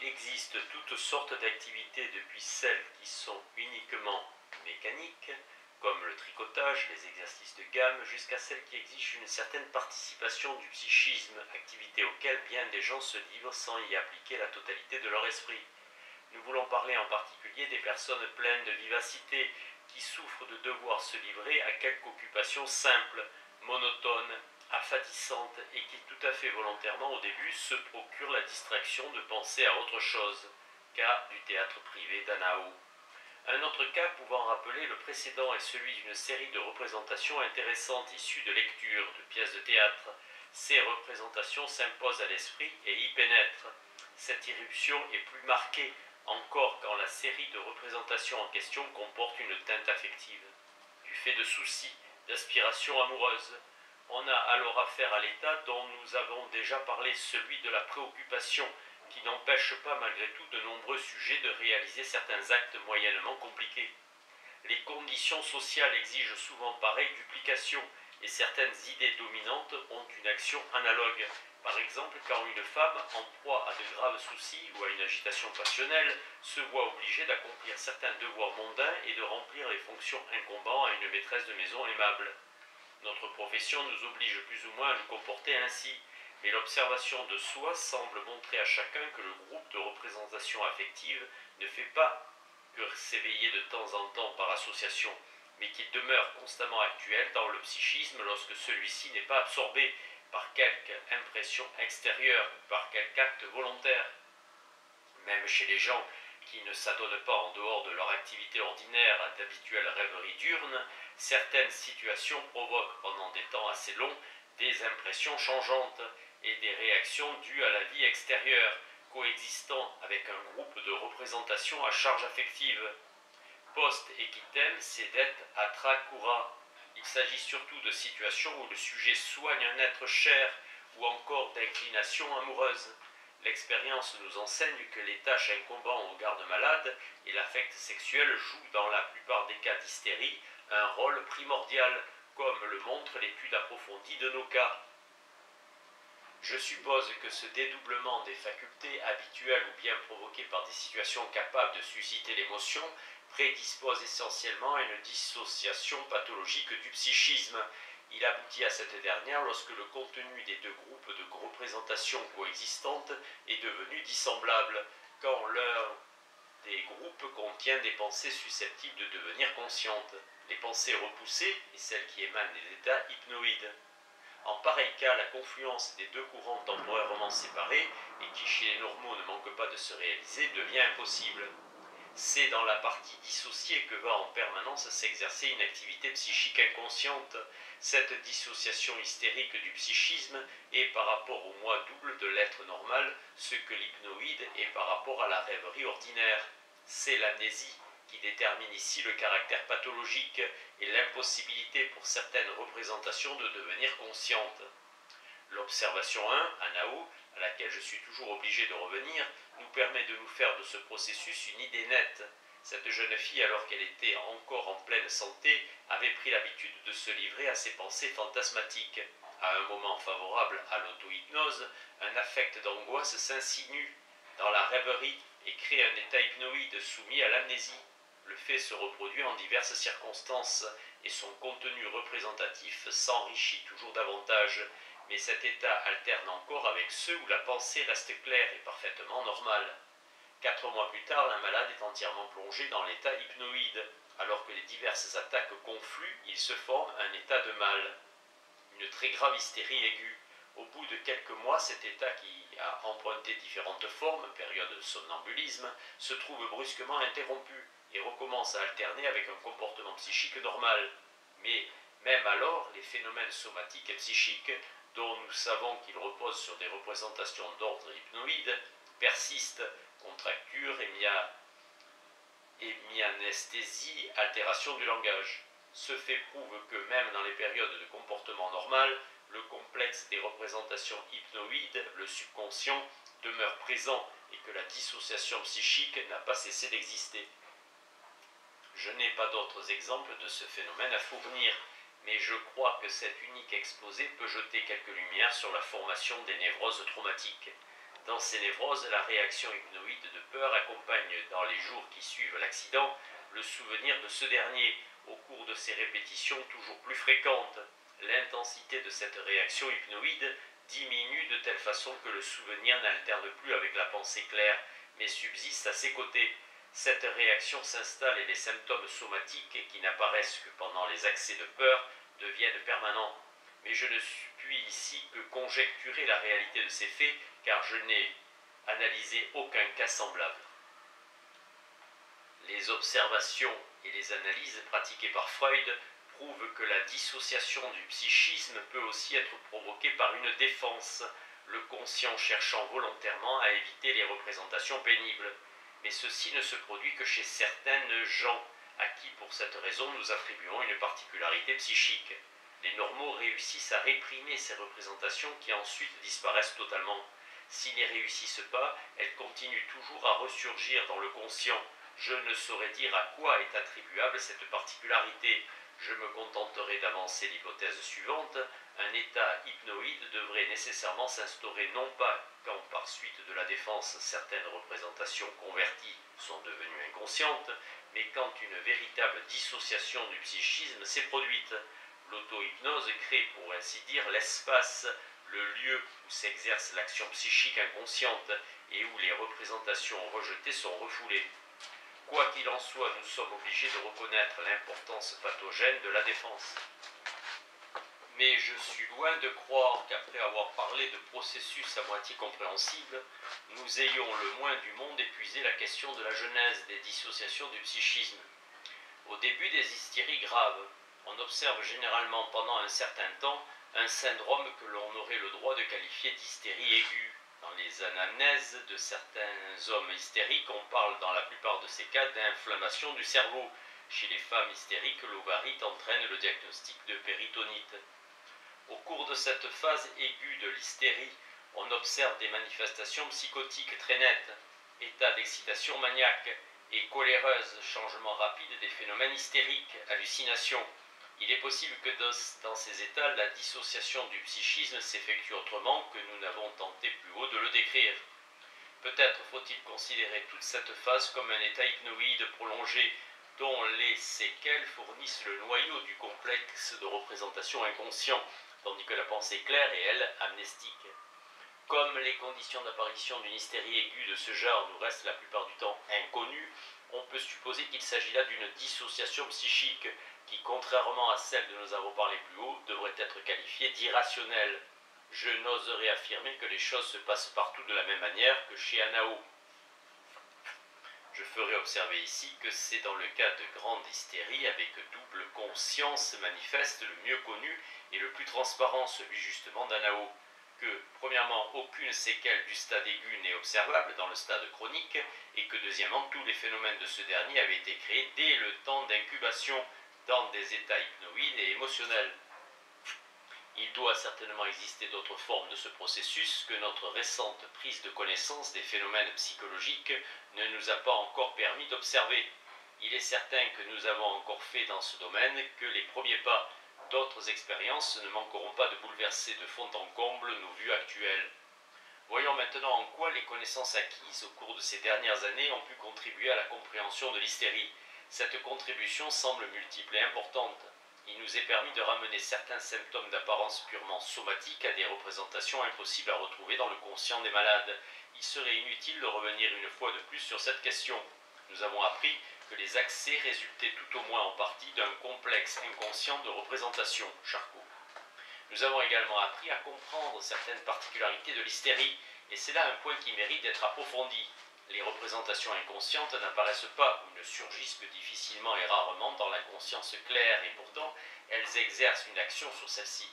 Il existe toutes sortes d'activités, depuis celles qui sont uniquement mécaniques, comme le tricotage, les exercices de gamme, jusqu'à celles qui exigent une certaine participation du psychisme, activité auxquelles bien des gens se livrent sans y appliquer la totalité de leur esprit. Nous voulons parler en particulier des personnes pleines de vivacité, qui souffrent de devoir se livrer à quelque occupation simple, monotone, affadissante, et qui tout à fait volontairement au début se procurent la distraction de penser à autre chose. Cas du théâtre privé d'Anao. Un autre cas pouvant rappeler le précédent est celui d'une série de représentations intéressantes issues de lectures, de pièces de théâtre. Ces représentations s'imposent à l'esprit et y pénètrent. Cette irruption est plus marquée encore quand la série de représentations en question comporte une teinte affective. Du fait de soucis, d'aspirations amoureuses, on a alors affaire à l'état dont nous avons déjà parlé, celui de la préoccupation, qui n'empêche pas malgré tout de nombreux sujets de réaliser certains actes moyennement compliqués. Les conditions sociales exigent souvent pareille duplication, et certaines idées dominantes ont une action analogue. Par exemple, quand une femme, en proie à de graves soucis ou à une agitation passionnelle, se voit obligée d'accomplir certains devoirs mondains et de remplir les fonctions incombant à une maîtresse de maison aimable. Notre profession nous oblige plus ou moins à nous comporter ainsi, mais l'observation de soi semble montrer à chacun que le groupe de représentation affective ne fait pas que s'éveiller de temps en temps par association, mais qu'il demeure constamment actuel dans le psychisme lorsque celui-ci n'est pas absorbé par quelque impression extérieure ou par quelque acte volontaire. Même chez les gens qui ne s'adonnent pas en dehors de leur activité ordinaire à d'habituelles rêveries diurnes, certaines situations provoquent pendant des temps assez longs des impressions changeantes et des réactions dues à la vie extérieure, coexistant avec un groupe de représentations à charge affective. Post equitem sedet atra cura. Il s'agit surtout de situations où le sujet soigne un être cher ou encore d'inclinations amoureuses. L'expérience nous enseigne que les tâches incombant au garde-malade et l'affect sexuel jouent dans la plupart des cas d'hystérie un rôle primordial, comme le montre l'étude approfondie de nos cas. Je suppose que ce dédoublement des facultés habituelles ou bien provoqué par des situations capables de susciter l'émotion prédispose essentiellement à une dissociation pathologique du psychisme. Il aboutit à cette dernière lorsque le contenu des deux groupes de représentations coexistantes est devenu dissemblable, quand l'un des groupes contient des pensées susceptibles de devenir conscientes. Les pensées repoussées et celles qui émanent des états hypnoïdes. En pareil cas, la confluence des deux courants temporairement séparés, et qui chez les normaux ne manque pas de se réaliser, devient impossible. C'est dans la partie dissociée que va en permanence s'exercer une activité psychique inconsciente. Cette dissociation hystérique du psychisme est par rapport au moi double de l'être normal ce que l'hypnoïde est par rapport à la rêverie ordinaire. C'est l'amnésie qui détermine ici le caractère pathologique et l'impossibilité pour certaines représentations de devenir conscientes. L'observation 1, Anao, à laquelle je suis toujours obligé de revenir, nous permet de nous faire de ce processus une idée nette. Cette jeune fille, alors qu'elle était encore en pleine santé, avait pris l'habitude de se livrer à ses pensées fantasmatiques. À un moment favorable à l'auto-hypnose, un affect d'angoisse s'insinue dans la rêverie et crée un état hypnoïde soumis à l'amnésie. Le fait se reproduit en diverses circonstances et son contenu représentatif s'enrichit toujours davantage, mais cet état alterne encore avec ceux où la pensée reste claire et parfaitement normale. 4 mois plus tard, la malade est entièrement plongée dans l'état hypnoïde. Alors que les diverses attaques confluent, il se forme un état de mal. Une très grave hystérie aiguë. Au bout de quelques mois, cet état qui a emprunté différentes formes, période de somnambulisme, se trouve brusquement interrompu et recommence à alterner avec un comportement psychique normal. Mais même alors, les phénomènes somatiques et psychiques, dont nous savons qu'ils reposent sur des représentations d'ordre hypnoïde, persistent, contracture, hémianesthésie, altération du langage. Ce fait prouve que même dans les périodes de comportement normal, le complexe des représentations hypnoïdes, le subconscient, demeure présent et que la dissociation psychique n'a pas cessé d'exister. Je n'ai pas d'autres exemples de ce phénomène à fournir, mais je crois que cet unique exposé peut jeter quelques lumières sur la formation des névroses traumatiques. Dans ces névroses, la réaction hypnoïde de peur accompagne dans les jours qui suivent l'accident le souvenir de ce dernier. Au cours de ces répétitions toujours plus fréquentes, l'intensité de cette réaction hypnoïde diminue de telle façon que le souvenir n'alterne plus avec la pensée claire, mais subsiste à ses côtés. Cette réaction s'installe et les symptômes somatiques qui n'apparaissent que pendant les accès de peur deviennent permanents. Mais je ne puis ici que conjecturer la réalité de ces faits, car je n'ai analysé aucun cas semblable. Les observations et les analyses pratiquées par Freud prouvent que la dissociation du psychisme peut aussi être provoquée par une défense, le conscient cherchant volontairement à éviter les représentations pénibles. Mais ceci ne se produit que chez certaines gens, à qui pour cette raison nous attribuons une particularité psychique. Les normaux réussissent à réprimer ces représentations qui ensuite disparaissent totalement. S'ils n'y réussissent pas, elles continuent toujours à ressurgir dans le conscient. Je ne saurais dire à quoi est attribuable cette particularité. Je me contenterai d'avancer l'hypothèse suivante. Un état hypnoïde devrait nécessairement s'instaurer non pas quand par suite de la défense certaines représentations converties sont devenues inconscientes, mais quand une véritable dissociation du psychisme s'est produite. L'auto-hypnose crée pour ainsi dire l'espace, le lieu où s'exerce l'action psychique inconsciente et où les représentations rejetées sont refoulées. Quoi qu'il en soit, nous sommes obligés de reconnaître l'importance pathogène de la défense. Mais je suis loin de croire qu'après avoir parlé de processus à moitié compréhensibles, nous ayons le moins du monde épuisé la question de la genèse des dissociations du psychisme. Au début des hystéries graves, on observe généralement pendant un certain temps un syndrome que l'on aurait le droit de qualifier d'hystérie aiguë. Dans les anamnèses de certains hommes hystériques, on parle dans la plupart de ces cas d'inflammation du cerveau. Chez les femmes hystériques, l'ovarite entraîne le diagnostic de péritonite. Au cours de cette phase aiguë de l'hystérie, on observe des manifestations psychotiques très nettes, état d'excitation maniaque et coléreuse, changement rapide des phénomènes hystériques, hallucinations. Il est possible que dans ces états, la dissociation du psychisme s'effectue autrement que nous n'avons tenté plus haut de le décrire. Peut-être faut-il considérer toute cette phase comme un état hypnoïde prolongé dont les séquelles fournissent le noyau du complexe de représentation inconscient, tandis que la pensée claire est, elle, amnestique. Comme les conditions d'apparition d'une hystérie aiguë de ce genre nous restent la plupart du temps inconnues, on peut supposer qu'il s'agit là d'une dissociation psychique qui, contrairement à celle dont nous avons parlé plus haut, devrait être qualifiée d'irrationnelle. Je n'oserais affirmer que les choses se passent partout de la même manière que chez Anao. Je ferai observer ici que c'est dans le cas de grande hystérie avec double conscience manifeste le mieux connu et le plus transparent, celui justement d'Anao, que, premièrement, aucune séquelle du stade aigu n'est observable dans le stade chronique, et que, deuxièmement, tous les phénomènes de ce dernier avaient été créés dès le temps d'incubation, dans des états hypnoïdes et émotionnels. Il doit certainement exister d'autres formes de ce processus que notre récente prise de connaissance des phénomènes psychologiques ne nous a pas encore permis d'observer. Il est certain que nous avons encore fait dans ce domaine que les premiers pas. D'autres expériences ne manqueront pas de bouleverser de fond en comble nos vues actuelles. Voyons maintenant en quoi les connaissances acquises au cours de ces dernières années ont pu contribuer à la compréhension de l'hystérie. Cette contribution semble multiple et importante. Il nous est permis de ramener certains symptômes d'apparence purement somatique à des représentations impossibles à retrouver dans le conscient des malades. Il serait inutile de revenir une fois de plus sur cette question. Nous avons appris que les accès résultaient tout au moins en partie d'un complexe inconscient de représentation, Charcot. Nous avons également appris à comprendre certaines particularités de l'hystérie, et c'est là un point qui mérite d'être approfondi. Les représentations inconscientes n'apparaissent pas ou ne surgissent que difficilement et rarement dans la conscience claire, et pourtant elles exercent une action sur celle-ci.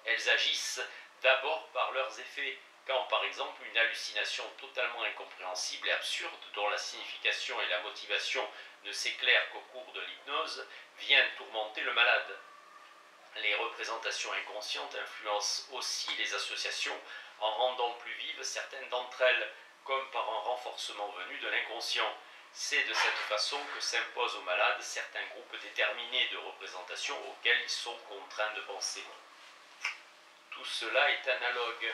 Elles agissent d'abord par leurs effets, quand par exemple une hallucination totalement incompréhensible et absurde, dont la signification et la motivation ne s'éclairent qu'au cours de l'hypnose, vient tourmenter le malade. Les représentations inconscientes influencent aussi les associations en rendant plus vives certaines d'entre elles, comme par un renforcement venu de l'inconscient. C'est de cette façon que s'imposent aux malades certains groupes déterminés de représentations auxquels ils sont contraints de penser. Tout cela est analogue.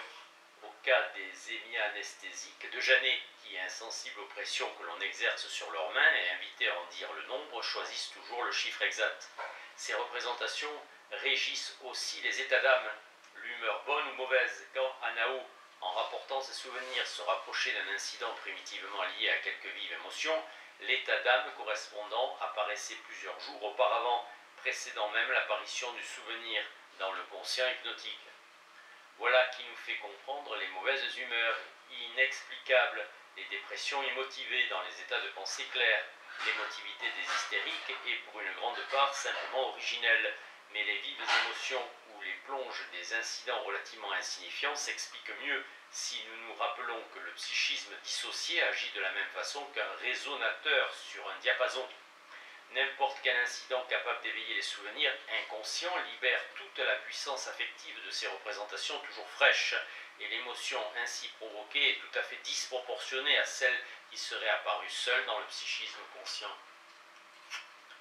Au cas des hémianesthésiques de Janet, qui, insensibles aux pressions que l'on exerce sur leurs mains et invités à en dire le nombre, choisissent toujours le chiffre exact. Ces représentations régissent aussi les états d'âme, l'humeur bonne ou mauvaise. Quand Anao, en rapportant ses souvenirs, se rapprochait d'un incident primitivement lié à quelque vive émotion, l'état d'âme correspondant apparaissait plusieurs jours auparavant, précédant même l'apparition du souvenir dans le conscient hypnotique. Voilà qui nous fait comprendre les mauvaises humeurs inexplicables, les dépressions immotivées dans les états de pensée clairs, l'émotivité des hystériques est pour une grande part simplement originelle, mais les vives émotions ou les plonges des incidents relativement insignifiants s'expliquent mieux si nous nous rappelons que le psychisme dissocié agit de la même façon qu'un résonateur sur un diapason. N'importe quel incident capable d'éveiller les souvenirs inconscients libère toute la puissance affective de ces représentations toujours fraîches, et l'émotion ainsi provoquée est tout à fait disproportionnée à celle qui serait apparue seule dans le psychisme conscient.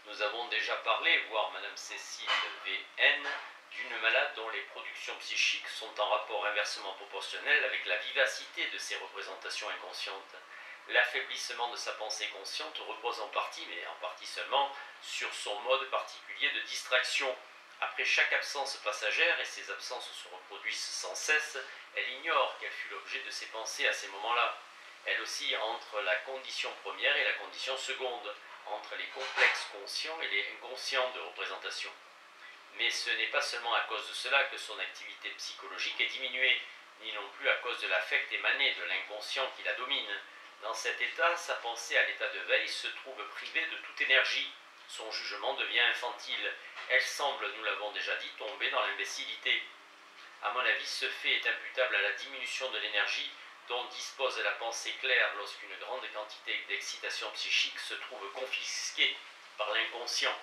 Nous avons déjà parlé, voire Madame Cécile V.N., d'une malade dont les productions psychiques sont en rapport inversement proportionnel avec la vivacité de ces représentations inconscientes. L'affaiblissement de sa pensée consciente repose en partie, mais en partie seulement, sur son mode particulier de distraction. Après chaque absence passagère, et ces absences se reproduisent sans cesse, elle ignore quel fut l'objet de ses pensées à ces moments-là. Elle oscille entre la condition première et la condition seconde, entre les complexes conscients et les inconscients de représentation. Mais ce n'est pas seulement à cause de cela que son activité psychologique est diminuée, ni non plus à cause de l'affect émané de l'inconscient qui la domine. Dans cet état, sa pensée à l'état de veille se trouve privée de toute énergie. Son jugement devient infantile. Elle semble, nous l'avons déjà dit, tomber dans l'imbécilité. À mon avis, ce fait est imputable à la diminution de l'énergie dont dispose la pensée claire lorsqu'une grande quantité d'excitation psychique se trouve confisquée par l'inconscient.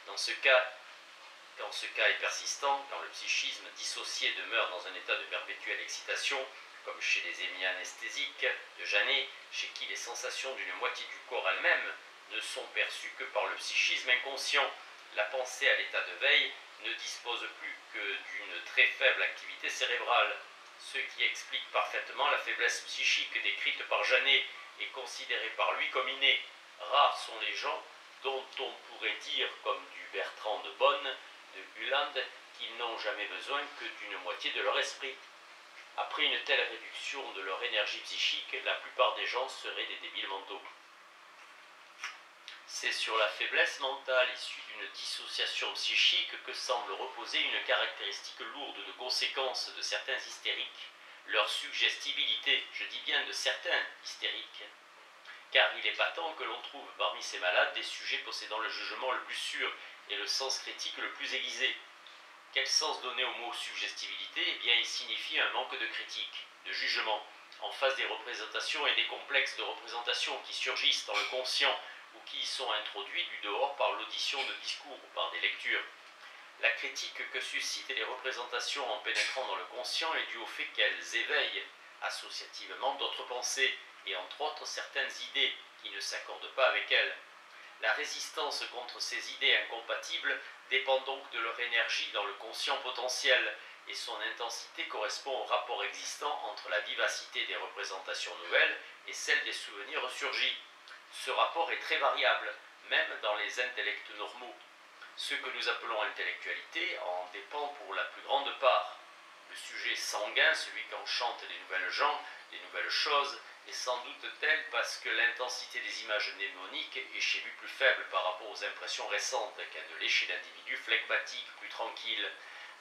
Quand ce cas est persistant, quand le psychisme dissocié demeure dans un état de perpétuelle excitation, comme chez les hémianesthésiques de Janet, chez qui les sensations d'une moitié du corps elle-même ne sont perçues que par le psychisme inconscient, la pensée à l'état de veille ne dispose plus que d'une très faible activité cérébrale, ce qui explique parfaitement la faiblesse psychique décrite par Janet et considérée par lui comme innée. Rares sont les gens dont on pourrait dire, comme du Bertrand de Bonne, de Hulland, qu'ils n'ont jamais besoin que d'une moitié de leur esprit. Après une telle réduction de leur énergie psychique, la plupart des gens seraient des débiles mentaux. C'est sur la faiblesse mentale issue d'une dissociation psychique que semble reposer une caractéristique lourde de conséquences de certains hystériques, leur suggestibilité, je dis bien de certains hystériques. Car il est patent que l'on trouve parmi ces malades des sujets possédant le jugement le plus sûr et le sens critique le plus aiguisé. Quel sens donner au mot suggestibilité? Eh bien, il signifie un manque de critique, de jugement, en face des représentations et des complexes de représentation qui surgissent dans le conscient ou qui y sont introduits du dehors par l'audition de discours ou par des lectures. La critique que suscitent les représentations en pénétrant dans le conscient est due au fait qu'elles éveillent associativement d'autres pensées et entre autres certaines idées qui ne s'accordent pas avec elles. La résistance contre ces idées incompatibles dépend donc de leur énergie dans le conscient potentiel, et son intensité correspond au rapport existant entre la vivacité des représentations nouvelles et celle des souvenirs ressurgis. Ce rapport est très variable, même dans les intellects normaux. Ce que nous appelons intellectualité en dépend pour la plus grande part. Le sujet sanguin, celui qu'enchantent les nouvelles gens, les nouvelles choses, est sans doute tel parce que l'intensité des images mnémoniques est chez lui plus faible par rapport aux impressions récentes qu'elle ne l'est chez l'individu phlegmatique, plus tranquille.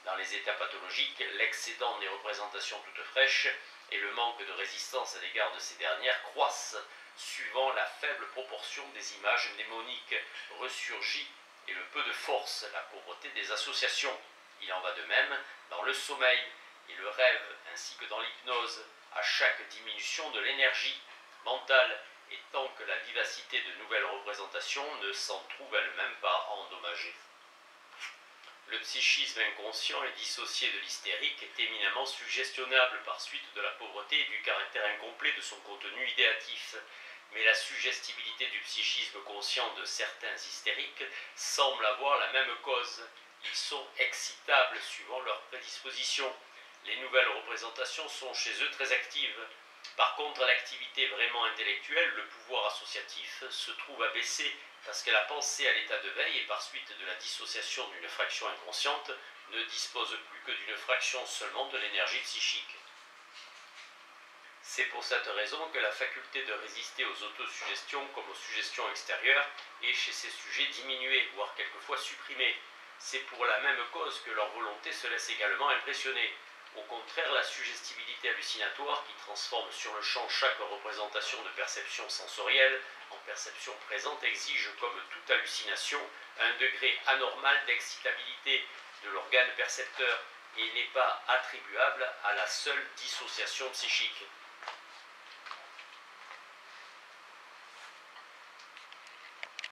Dans les états pathologiques, l'excédent des représentations toutes fraîches et le manque de résistance à l'égard de ces dernières croissent, suivant la faible proportion des images mnémoniques ressurgies et le peu de force, la pauvreté des associations. Il en va de même dans le sommeil et le rêve, ainsi que dans l'hypnose, à chaque diminution de l'énergie mentale, et tant que la vivacité de nouvelles représentations ne s'en trouve elle-même pas endommagée. Le psychisme inconscient et dissocié de l'hystérique est éminemment suggestionnable par suite de la pauvreté et du caractère incomplet de son contenu idéatif. Mais la suggestibilité du psychisme conscient de certains hystériques semble avoir la même cause. Ils sont excitables suivant leur prédisposition. Les nouvelles représentations sont chez eux très actives. Par contre, l'activité vraiment intellectuelle, le pouvoir associatif, se trouve abaissé parce que la pensée à l'état de veille et par suite de la dissociation d'une fraction inconsciente ne dispose plus que d'une fraction seulement de l'énergie psychique. C'est pour cette raison que la faculté de résister aux autosuggestions comme aux suggestions extérieures est chez ces sujets diminuée, voire quelquefois supprimée. C'est pour la même cause que leur volonté se laisse également impressionner. Au contraire, la suggestibilité hallucinatoire qui transforme sur le champ chaque représentation de perception sensorielle en perception présente exige, comme toute hallucination, un degré anormal d'excitabilité de l'organe percepteur et n'est pas attribuable à la seule dissociation psychique.